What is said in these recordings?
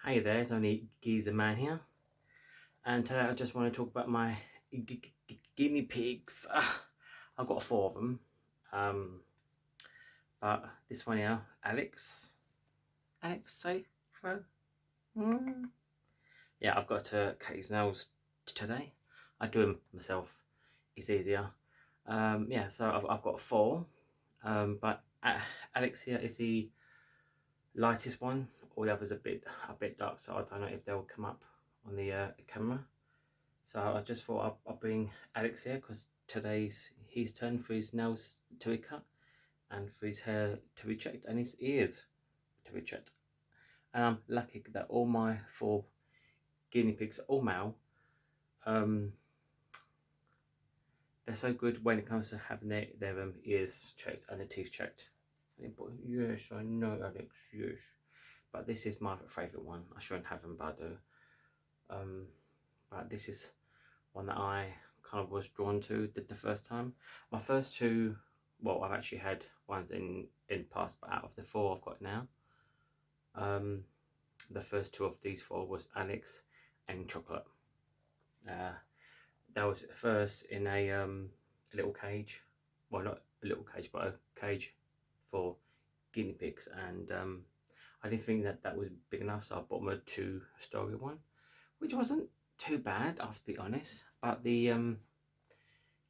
Hey there, it's only Geezer Man here, and today I just want to talk about my guinea pigs. I've got four of them, um, but this one here, Alex. Alex, say hello. Mm. Yeah, I've got to cut his nails today. I do them myself. It's easier. Yeah, so I've got four, but Alex here is the lightest one. All the others are a bit dark, so I don't know if they'll come up on the camera. So I just thought I'll bring Alex here because today's his turn for his nails to be cut and for his hair to be checked and his ears to be checked. And I'm lucky that all my four guinea pigs are all male. They're so good when it comes to having their ears checked and their teeth checked. Yes, I know, Alex, yes. But this is my favourite one. I shouldn't have them, but I do. But this is one that I kind of was drawn to the first time. My first two, well, I've actually had ones in the past, but out of the four I've got now, the first two of these four was Alex and Chocolate. That was first in a little cage, well, not a little cage, but a cage for guinea pigs, and I didn't think that was big enough, so I bought them a two-story one, which wasn't too bad, I have to be honest. But the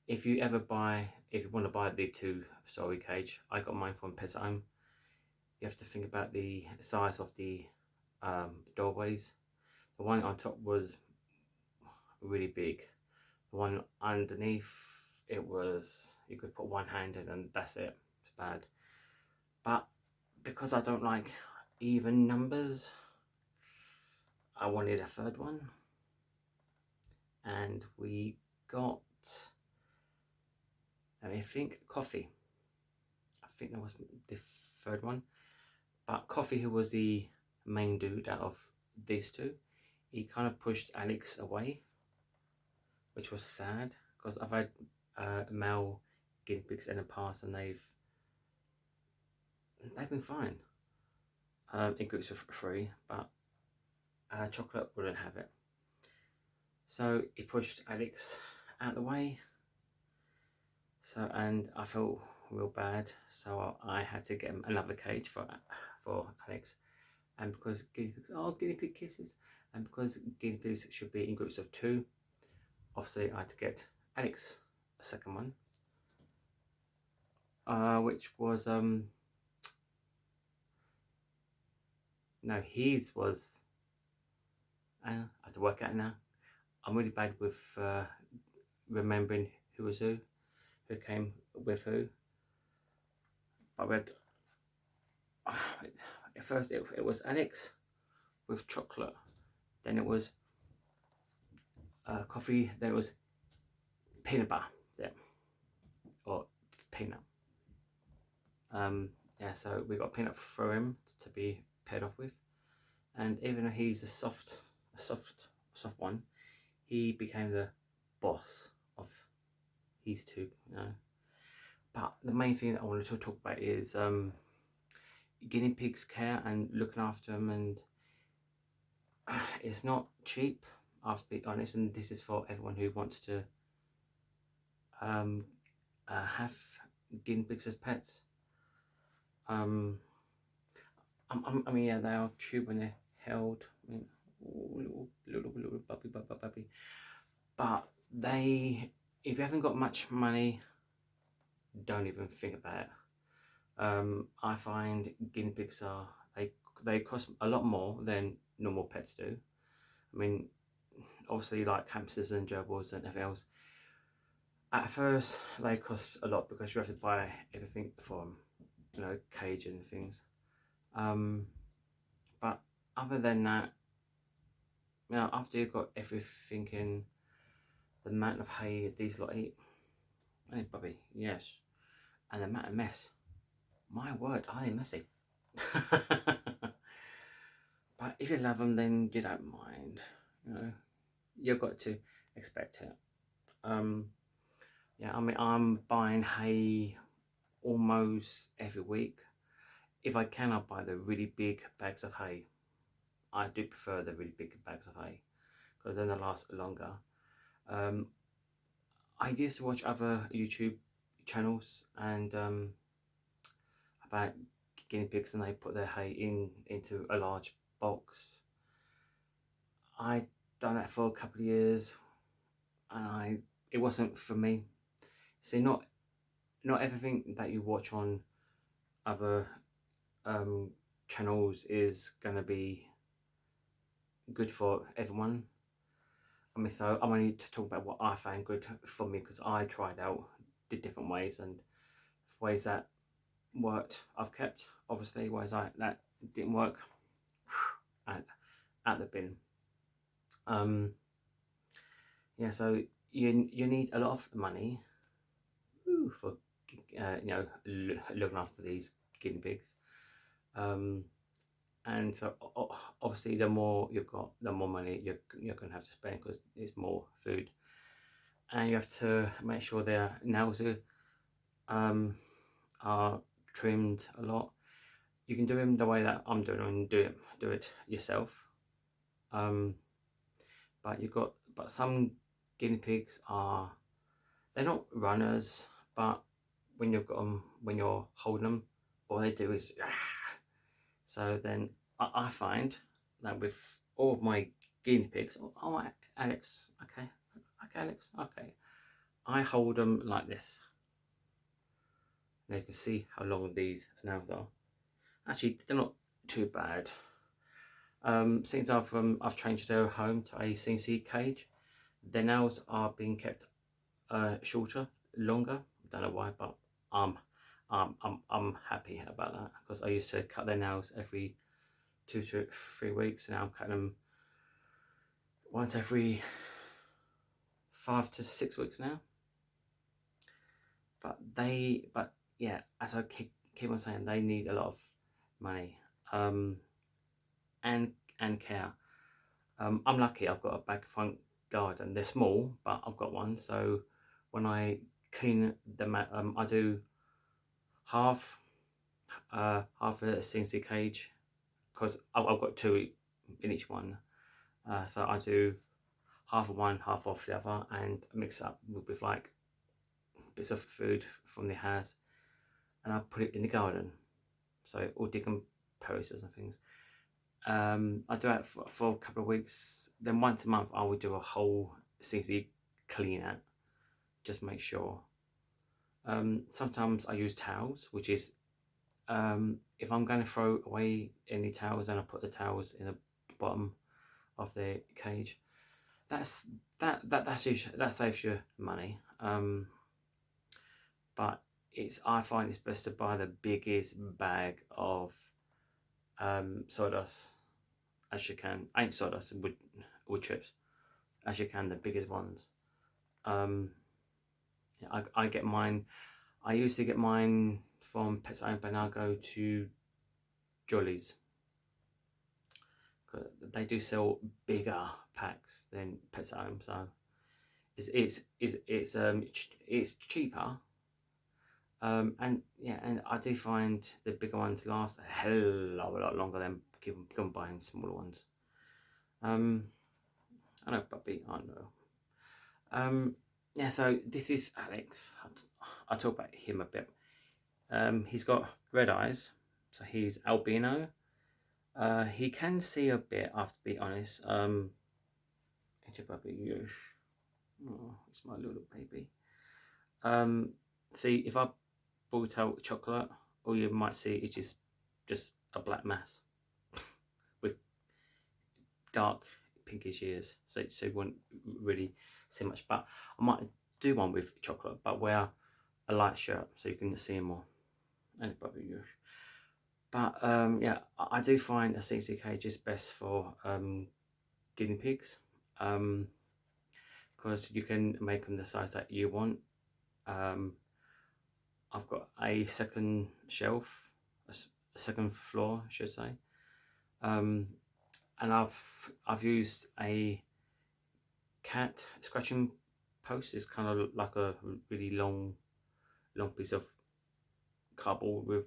if you want to buy the two-story cage, I got mine from Pet Home. You have to think about the size of the doorways. The one on top was really big. The one underneath, it was, you could put one hand in and that's it. It's bad. But because I don't like even numbers, I wanted a third one, and we got, let me think, Coffee. I think that was the third one. But Coffee, who was the main dude out of these two, he kind of pushed Alex away, which was sad because I've had male guinea pigs in the past and they've been fine in groups of three, but Chocolate wouldn't have it. So he pushed Alex out of the way. So, and I felt real bad, so I had to get him another cage for Alex. And because guinea pigs, guinea pig kisses, and because guinea pigs should be in groups of two, obviously I had to get Alex a second one, which was no, his was. I have to work out now. I'm really bad with remembering who was who came with who. But we had, at first it was Alex with Chocolate, then it was Coffee, then it was peanut butter, yeah, or peanut. Yeah, so we got peanut for him to be paired off with, and even though he's a soft one, he became the boss of his two, you know. But the main thing that I wanted to talk about is guinea pigs care and looking after them, and it's not cheap, I have to be honest, and this is for everyone who wants to have guinea pigs as pets. I mean, yeah, they are cute when they're held. I mean, little puppy. But they, if you haven't got much money, don't even think about it. I find guinea pigs they cost a lot more than normal pets do. I mean, obviously, like hamsters and gerbils and everything else, at first they cost a lot because you have to buy everything for them, you know, cage and things. But other than that, you know, after you've got everything in, the amount of hay these lot eat, hey Bobby, yes, and the amount of mess, my word, are they messy? But if you love them, then you don't mind, you know, you've got to expect it. Yeah, I mean, I'm buying hay almost every week. If I can, I'll buy the really big bags of hay. I do prefer the really big bags of hay because then they last longer. I used to watch other YouTube channels and about guinea pigs, and they put their hay into a large box. I done that for a couple of years, and it wasn't for me. See, not everything that you watch on other channels is gonna be good for everyone. I mean, so I'm only to talk about what I found good for me because I tried out the different ways, and ways that worked I've kept. Obviously, ways that didn't work at the bin. Yeah, so you need a lot of money for looking after these guinea pigs. And so obviously the more you've got, the more money you're going to have to spend because it's more food, and you have to make sure their nails are trimmed a lot. You can do them the way that I'm doing and do it yourself. But some guinea pigs they're not runners, but when you've got them, when you're holding them, all they do is so then I find that with all of my guinea pigs, Alex, okay, Alex, okay, I hold them like this. Now you can see how long these nails are. Actually, they're not too bad. Since I've changed their home to a CNC cage, their nails are being kept shorter, longer. I don't know why, but I'm happy about that because I used to cut their nails every 2 to 3 weeks, and now I'm cutting them once every 5 to 6 weeks now. But yeah, as I keep on saying, they need a lot of money and care. I'm lucky. I've got a back front garden. They're small, but I've got one. So when I clean them out, I do half a CNC cage because I've got 2 in each one. So I do half of one, half of the other, and mix up with like bits of food from the house, and I put it in the garden, so it all decomposes and things. I do that for a couple of weeks. Then once a month, I would do a whole CNC clean out, just make sure. Sometimes I use towels, which is if I'm going to throw away any towels, then I put the towels in the bottom of the cage. That saves you money. But I find it's best to buy the biggest bag of sawdust as you can. Ain't sawdust, wood chips as you can, the biggest ones. Yeah, I get mine. I used to get mine from Pets at Home, but now I go to Jolly's. They do sell bigger packs than Pets at Home, so it's cheaper. And yeah, and I do find the bigger ones last a hell of a lot longer than buying smaller ones. I know, puppy, I know. Yeah, so this is Alex. I'll talk about him a bit. He's got red eyes, so he's albino. He can see a bit, I have to be honest. It's a puppy, yes. Oh, it's my little baby. See, if I brought out chocolate, all you might see is just a black mass with dark pinkish ears, so you wouldn't really see much. But I might do one with chocolate, but wear a light shirt so you can see him more. And probably yes. But yeah, I do find a CNC cage is best for guinea pigs because you can make them the size that you want. I've got a second shelf, a second floor, I should say, and I've used a cat scratching post. It's kind of like a really long piece of cardboard with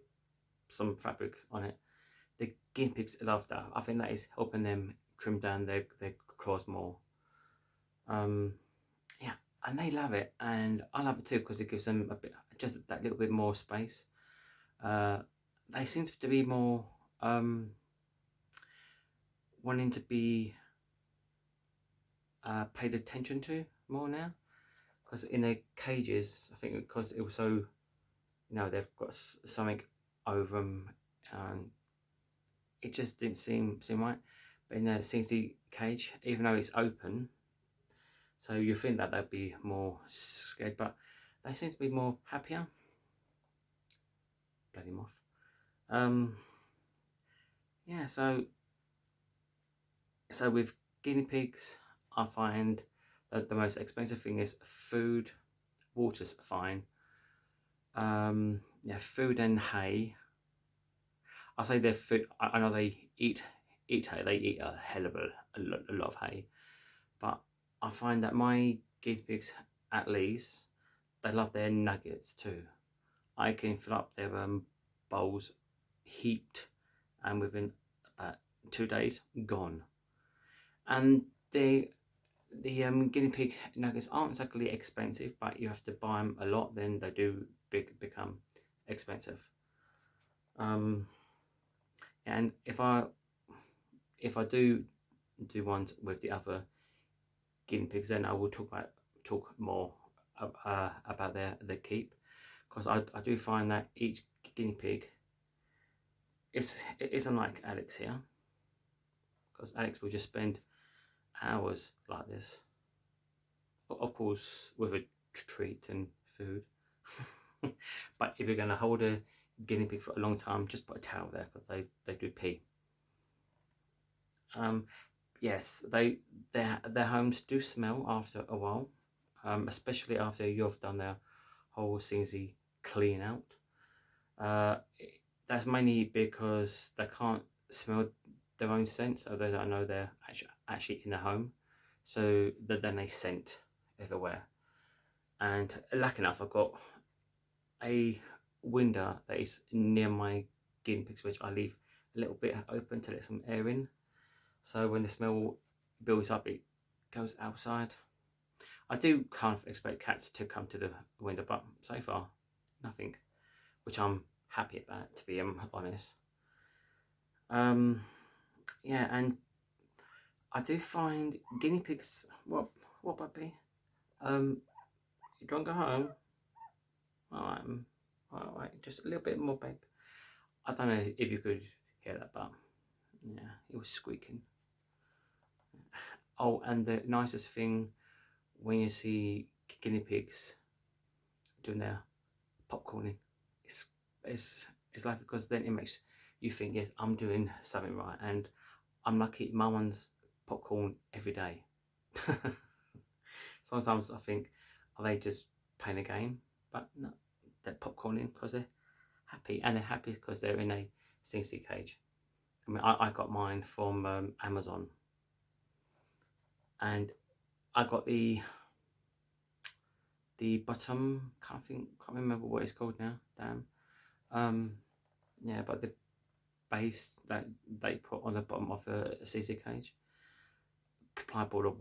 some fabric on it. the guinea pigs love that. I think that is helping them trim down their claws more. Yeah, and they love it, and I love it too because it gives them a bit, just that little bit more space. They seem to be more wanting to be paid attention to more now, because in their cages, I think because it was so, you know, they've got something over them, and it just didn't seem right. But in the CNC cage, even though it's open, so you think that they'd be more scared, but they seem to be more happier. Bloody moth. Yeah, so with guinea pigs, I find that the most expensive thing is food. Water's fine. Yeah, food and hay. I say their food. I know they eat hay. They eat a hell of a lot of hay, but I find that my guinea pigs, at least, they love their nuggets too. I can fill up their bowls heaped, and within about 2 days, gone. And the guinea pig nuggets aren't exactly expensive, but you have to buy them a lot, then they do become expensive. And if I do ones with the other guinea pigs, then I will talk more about their keep, because I do find that each guinea pig it isn't like Alex here, because Alex will just spend hours like this, of course with a treat and food. But if you're going to hold a guinea pig for a long time, just put a towel there, because they do pee. Yes, their homes do smell after a while, especially after you've done their whole CNC clean out. That's mainly because they can't smell their own scent, so they don't know they're actually in the home, so then they scent everywhere. And lucky enough, I've got a window that is near my guinea pigs, which I leave a little bit open to let some air in, so when the smell builds up, it goes outside. I do kind of expect cats to come to the window, but so far, nothing, which I'm happy about, to be honest. Yeah, and I do find guinea pigs. What, puppy? You don't go home? Alright, just a little bit more, babe. I don't know if you could hear that, but yeah, it was squeaking. Oh, and the nicest thing when you see guinea pigs doing their popcorning, it's like, because then it makes you think, yes, I'm doing something right, and I'm lucky my one's popcorn every day. Sometimes I think, are they just playing a game? But no, they're popcorning because they're happy, and they're happy because they're in a CNC cage. I mean, I got mine from Amazon, and I got the bottom, can't remember what it's called now, damn. Yeah, but the base that they put on the bottom of the CNC cage, plyboard, or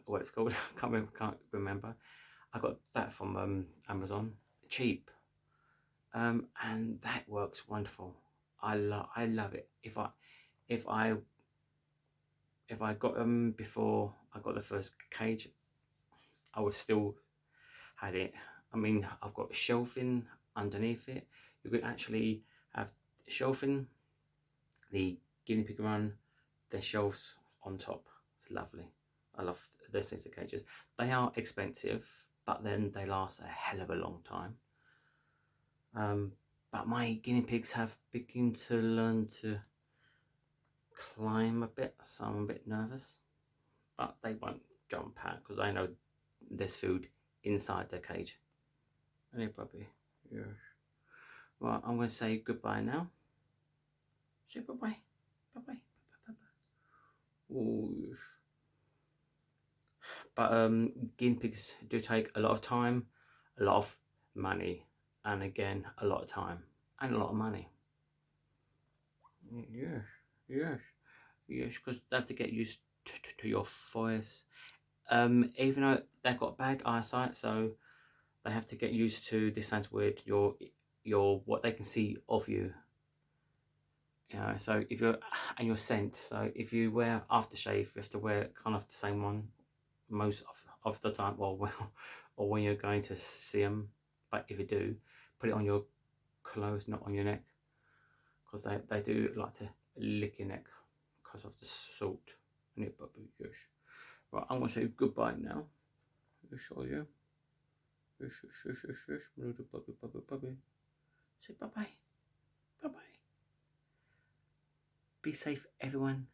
what it's called, can't remember. I got that from Amazon, cheap, and that works wonderful. I love it. If I got them before I got the first cage, I would still had it. I mean, I've got shelving underneath it. You could actually have shelving, the guinea pig run, the shelves on top. It's lovely. I love those things of cages. They are expensive, but then they last a hell of a long time. But my guinea pigs have begun to learn to climb a bit, so I'm a bit nervous. But they won't jump out, because I know there's food inside their cage. Hey, puppy. Yes. Well, I'm going to say goodbye now. Say bye-bye. Bye-bye. Oh, yes. But guinea pigs do take a lot of time, a lot of money, and again, a lot of time and a lot of money. Yes, yes, yes, because they have to get used to your voice. Even though they've got bad eyesight, so they have to get used to, this sounds weird, your what they can see of you. You know, so if you're, and your scent, so if you wear aftershave, you have to wear kind of the same one most of the time, well, or when you're going to see them. But if you do, put it on your clothes, not on your neck, because they do like to lick your neck because of the salt in it. But yes, right, I'm gonna say goodbye now. I'll show you. Yes, yes, yes, yes, yes, little puppy. Say bye bye, bye bye. Be safe, everyone.